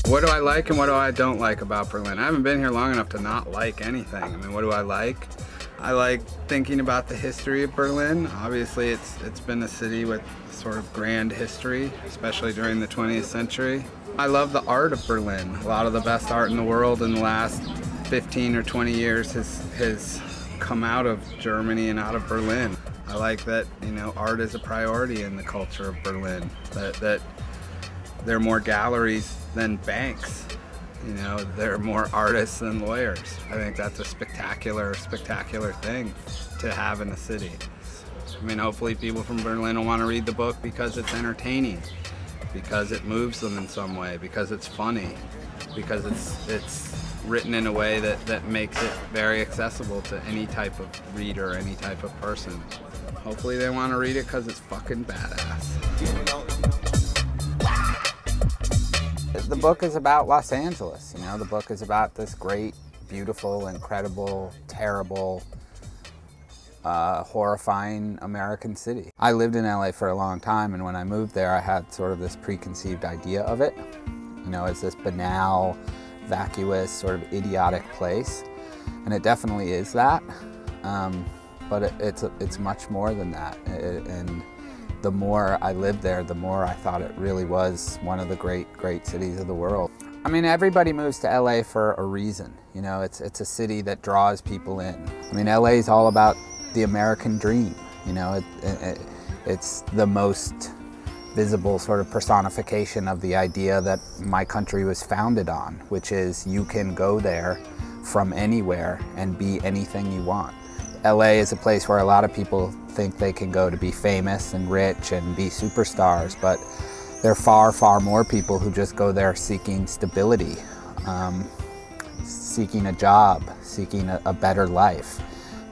What do I like and what do I don't like about Berlin? I haven't been here long enough to not like anything. I mean, what do I like? I like thinking about the history of Berlin. Obviously, it's been a city with sort of grand history, especially during the 20th century. I love the art of Berlin. A lot of the best art in the world in the last 15 or 20 years has come out of Germany and out of Berlin. I like that, you know, art is a priority in the culture of Berlin. That there are more galleries than banks. You know, there are more artists than lawyers. I think that's a spectacular thing to have in a city. I mean, hopefully people from Berlin will want to read the book because it's entertaining, because it moves them in some way, because it's funny, because it's written in a way that makes it very accessible to any type of reader, any type of person. Hopefully they want to read it because it's fucking badass. The book is about Los Angeles, you know, the book is about this great, beautiful, incredible, terrible, horrifying American city. I lived in LA for a long time, and when I moved there I had sort of this preconceived idea of it, you know, as this banal, vacuous, sort of idiotic place, and it definitely is that, but it's much more than that, and the more I lived there, the more I thought it really was one of the great cities of the world. I mean, everybody moves to LA for a reason. You know, it's a city that draws people in. I mean, LA is all about the American dream. You know, it's the most visible sort of personification of the idea that my country was founded on, which is you can go there from anywhere and be anything you want. LA is a place where a lot of people think they can go to be famous and rich and be superstars, but there are far more people who just go there seeking stability, seeking a job, seeking a better life,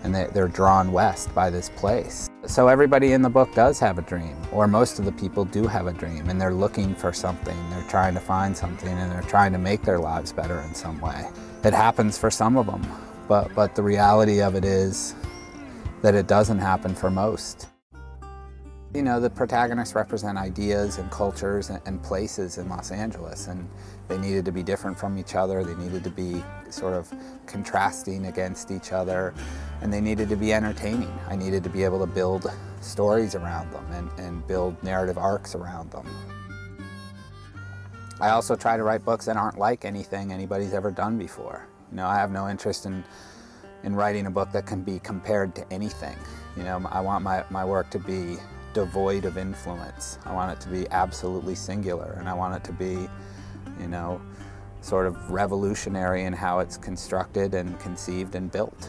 and they're drawn west by this place. So everybody in the book does have a dream, or most of the people do have a dream, and they're looking for something, they're trying to find something, and they're trying to make their lives better in some way. It happens for some of them, but the reality of it is that it doesn't happen for most. You know, the protagonists represent ideas and cultures and places in Los Angeles, and they needed to be different from each other, they needed to be sort of contrasting against each other, and they needed to be entertaining. I needed to be able to build stories around them and build narrative arcs around them. I also try to write books that aren't like anything anybody's ever done before. You know, I have no interest in writing a book that can be compared to anything. You know, I want my work to be devoid of influence. I want it to be absolutely singular, and I want it to be, you know, sort of revolutionary in how it's constructed and conceived and built.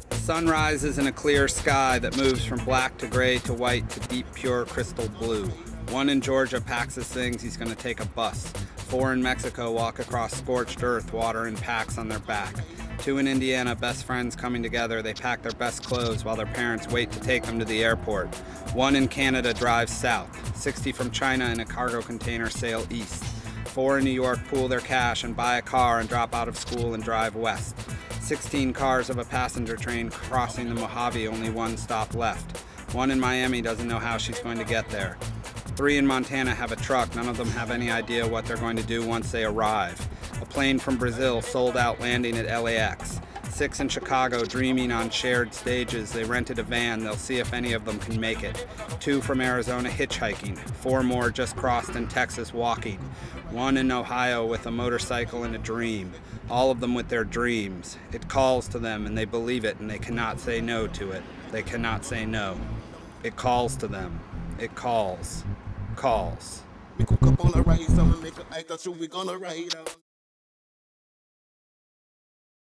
The sun rises in a clear sky that moves from black to gray to white to deep, pure crystal blue. One in Georgia packs his things, he's going to take a bus. 4 in Mexico walk across scorched earth, water in packs on their back. 2 in Indiana, best friends coming together, they pack their best clothes while their parents wait to take them to the airport. 1 in Canada drives south. 60 from China in a cargo container sail east. 4 in New York pool their cash and buy a car and drop out of school and drive west. 16 cars of a passenger train crossing the Mojave, only 1 stop left. 1 in Miami doesn't know how she's going to get there. 3 in Montana have a truck, none of them have any idea what they're going to do once they arrive. A plane from Brazil sold out landing at LAX. 6 in Chicago dreaming on shared stages, they rented a van, they'll see if any of them can make it. 2 from Arizona hitchhiking, 4 more just crossed in Texas walking. 1 in Ohio with a motorcycle and a dream. All of them with their dreams. It calls to them and they believe it and they cannot say no to it. They cannot say no. It calls to them. It calls. Calls.